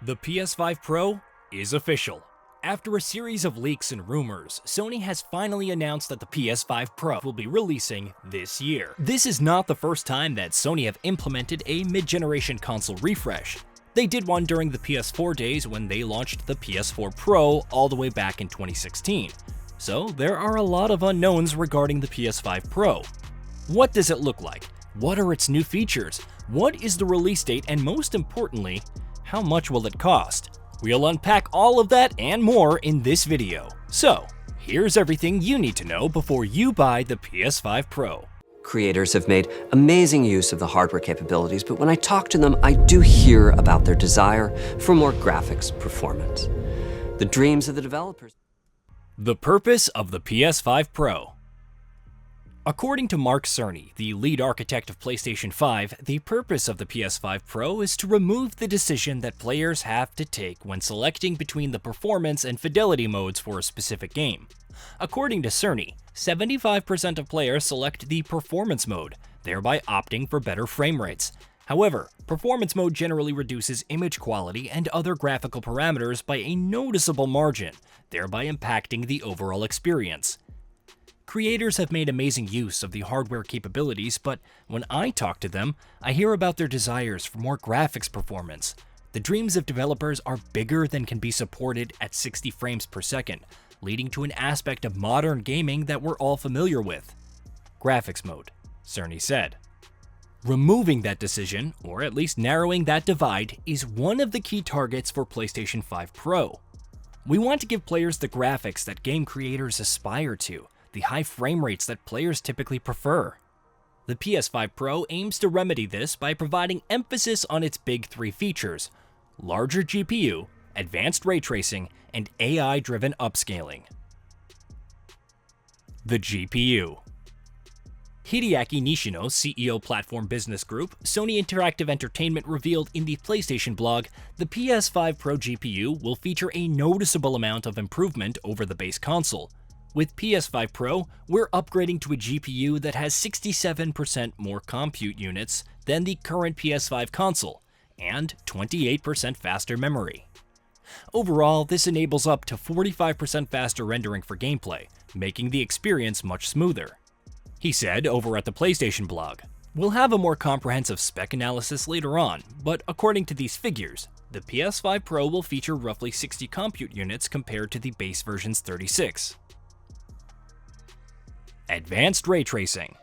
The PS5 Pro is official. After a series of leaks and rumors, Sony has finally announced that the PS5 Pro will be releasing this year. This is not the first time that Sony have implemented a mid-generation console refresh. They did one during the PS4 days when they launched the PS4 Pro all the way back in 2016. So there are a lot of unknowns regarding the PS5 Pro. What does it look like? What are its new features? What is the release date? And most importantly, how much will it cost? We'll unpack all of that and more in this video. So, here's everything you need to know before you buy the PS5 Pro. Creators have made amazing use of the hardware capabilities, but when I talk to them, I do hear about their desire for more graphics performance. The dreams of the developers. The purpose of the PS5 Pro. According to Mark Cerny, the lead architect of PlayStation 5, the purpose of the PS5 Pro is to remove the decision that players have to take when selecting between the performance and fidelity modes for a specific game. According to Cerny, 75% of players select the performance mode, thereby opting for better frame rates. However, performance mode generally reduces image quality and other graphical parameters by a noticeable margin, thereby impacting the overall experience. Creators have made amazing use of the hardware capabilities, but when I talk to them, I hear about their desires for more graphics performance. The dreams of developers are bigger than can be supported at 60 frames per second, leading to an aspect of modern gaming that we're all familiar with. Graphics mode, Cerny said. Removing that decision, or at least narrowing that divide, is one of the key targets for PlayStation 5 Pro. We want to give players the graphics that game creators aspire to, the high frame rates that players typically prefer. The PS5 Pro aims to remedy this by providing emphasis on its big three features: larger GPU, advanced ray tracing, and AI-driven upscaling. The GPU. Hideaki Nishino, CEO Platform Business Group, Sony Interactive Entertainment revealed in the PlayStation blog, the PS5 Pro GPU will feature a noticeable amount of improvement over the base console. With PS5 Pro, we're upgrading to a GPU that has 67% more compute units than the current PS5 console, and 28% faster memory. Overall, this enables up to 45% faster rendering for gameplay, making the experience much smoother. He said over at the PlayStation blog, "We'll have a more comprehensive spec analysis later on, but according to these figures, the PS5 Pro will feature roughly 60 compute units compared to the base version's 36. Advanced ray tracing.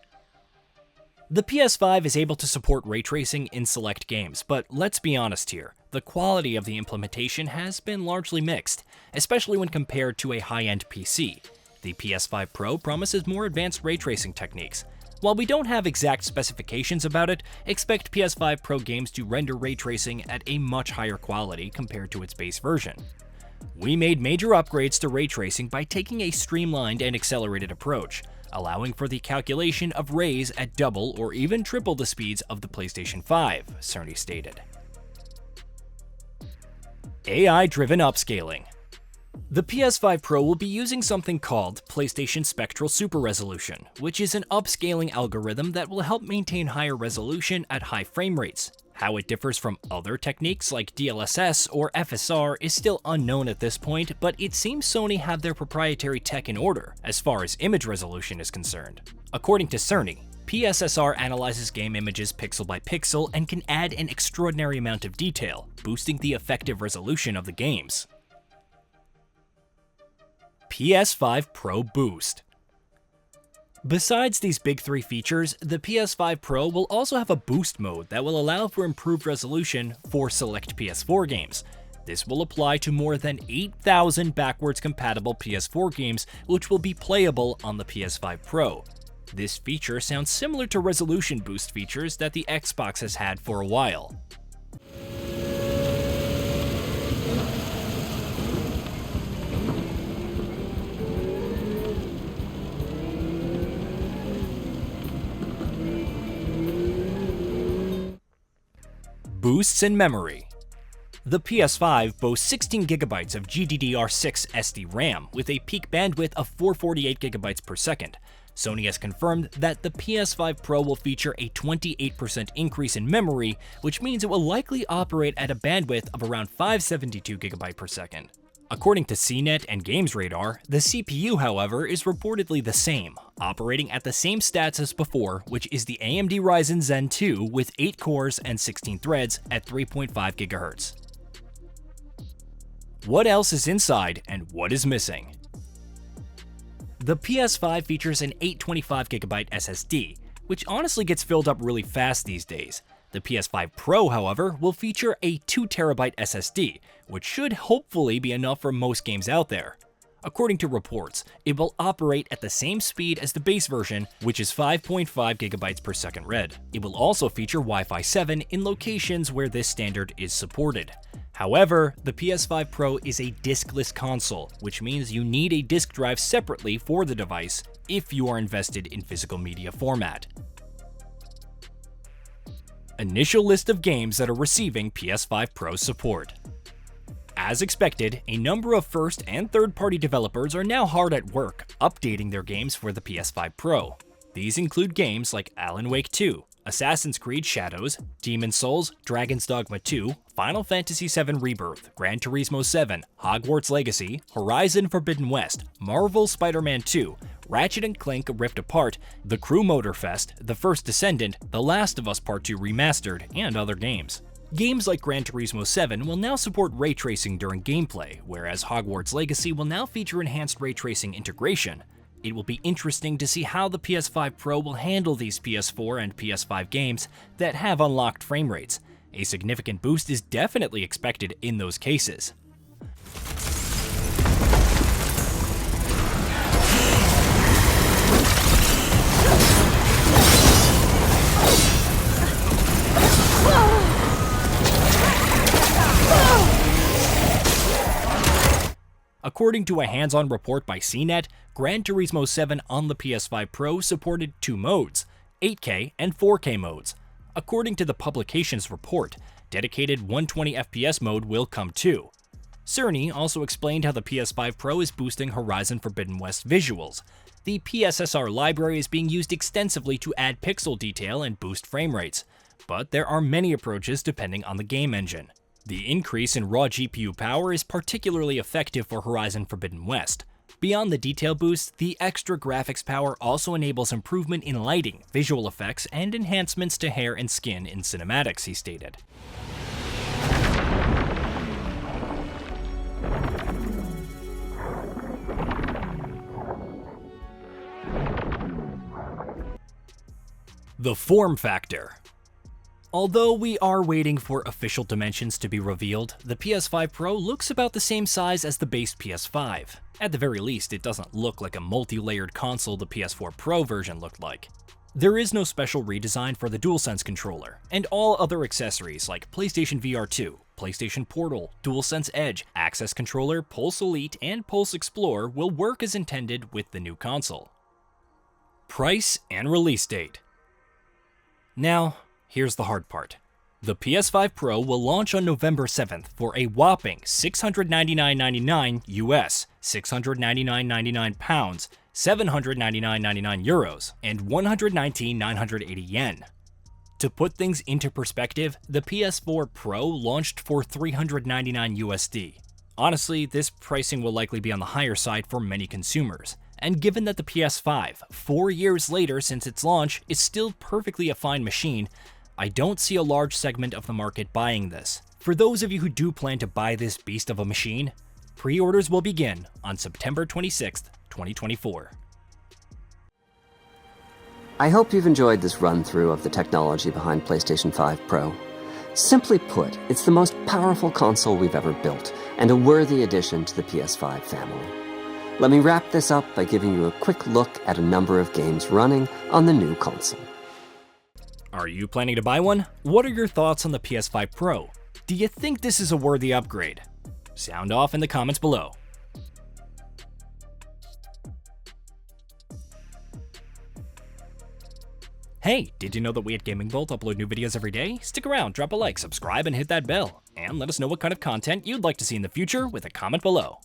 The PS5 is able to support ray tracing in select games, but let's be honest here, the quality of the implementation has been largely mixed, especially when compared to a high-end PC. The PS5 Pro promises more advanced ray tracing techniques. While we don't have exact specifications about it, expect PS5 Pro games to render ray tracing at a much higher quality compared to its base version. We made major upgrades to ray tracing by taking a streamlined and accelerated approach, allowing for the calculation of rays at double or even triple the speeds of the PlayStation 5, Cerny stated. AI-driven upscaling. The PS5 Pro will be using something called PlayStation Spectral Super Resolution, which is an upscaling algorithm that will help maintain higher resolution at high frame rates. How it differs from other techniques like DLSS or FSR is still unknown at this point, but it seems Sony have their proprietary tech in order as far as image resolution is concerned. According to Cerny, PSSR analyzes game images pixel by pixel and can add an extraordinary amount of detail, boosting the effective resolution of the games. PS5 Pro Boost. Besides these big three features, the PS5 Pro will also have a boost mode that will allow for improved resolution for select PS4 games. This will apply to more than 8,000 backwards compatible PS4 games, which will be playable on the PS5 Pro. This feature sounds similar to resolution boost features that the Xbox has had for a while. Boosts in memory. The PS5 boasts 16GB of GDDR6 SD RAM with a peak bandwidth of 448GB per second. Sony has confirmed that the PS5 Pro will feature a 28% increase in memory, which means it will likely operate at a bandwidth of around 572GB per second. According to CNET and GamesRadar, the CPU, however, is reportedly the same, operating at the same stats as before, which is the AMD Ryzen Zen 2 with 8 cores and 16 threads at 3.5 GHz. What else is inside and what is missing? The PS5 features an 825GB SSD, which honestly gets filled up really fast these days. The PS5 Pro, however, will feature a 2TB SSD, which should hopefully be enough for most games out there. According to reports, it will operate at the same speed as the base version, which is 5.5GB per second read. It will also feature Wi-Fi 7 in locations where this standard is supported. However, the PS5 Pro is a diskless console, which means you need a disk drive separately for the device if you are invested in physical media format. Initial list of games that are receiving PS5 Pro support. As expected, a number of first and third-party developers are now hard at work updating their games for the PS5 Pro. These include games like Alan Wake 2, Assassin's Creed Shadows, Demon's Souls, Dragon's Dogma 2, Final Fantasy VII Rebirth, Gran Turismo 7, Hogwarts Legacy, Horizon Forbidden West, Marvel Spider-Man 2, Ratchet & Clank Rift Apart, The Crew Motorfest, The First Descendant, The Last of Us Part 2 Remastered, and other games. Games like Gran Turismo 7 will now support ray tracing during gameplay, whereas Hogwarts Legacy will now feature enhanced ray tracing integration. It will be interesting to see how the PS5 Pro will handle these PS4 and PS5 games that have unlocked frame rates. A significant boost is definitely expected in those cases. According to a hands-on report by CNET, Gran Turismo 7 on the PS5 Pro supported two modes, 8K and 4K modes. According to the publication's report, dedicated 120fps mode will come too. Cerny also explained how the PS5 Pro is boosting Horizon Forbidden West visuals. The PSSR library is being used extensively to add pixel detail and boost frame rates, but there are many approaches depending on the game engine. The increase in raw GPU power is particularly effective for Horizon Forbidden West. Beyond the detail boost, the extra graphics power also enables improvement in lighting, visual effects, and enhancements to hair and skin in cinematics, he stated. The form factor. Although we are waiting for official dimensions to be revealed, the PS5 Pro looks about the same size as the base PS5. At the very least, it doesn't look like a multi-layered console the PS4 Pro version looked like. There is no special redesign for the DualSense controller, and all other accessories like PlayStation VR 2, PlayStation Portal, DualSense Edge, Access Controller, Pulse Elite, and Pulse Explorer will work as intended with the new console. Price and release date. Now, here's the hard part. The PS5 Pro will launch on November 7th for a whopping $699.99 US, $699.99 pounds, €799.99 euros, and 119,980 yen. To put things into perspective, the PS4 Pro launched for $399 USD. Honestly, this pricing will likely be on the higher side for many consumers. And given that the PS5, 4 years later since its launch, is still perfectly a fine machine, I don't see a large segment of the market buying this. For those of you who do plan to buy this beast of a machine, pre-orders will begin on September 26th, 2024. I hope you've enjoyed this run-through of the technology behind PlayStation 5 Pro. Simply put, it's the most powerful console we've ever built, and a worthy addition to the PS5 family. Let me wrap this up by giving you a quick look at a number of games running on the new console. Are you planning to buy one? What are your thoughts on the PS5 Pro? Do you think this is a worthy upgrade? Sound off in the comments below. Hey, did you know that we at GamingBolt upload new videos every day? Stick around, drop a like, subscribe, and hit that bell. And let us know what kind of content you'd like to see in the future with a comment below.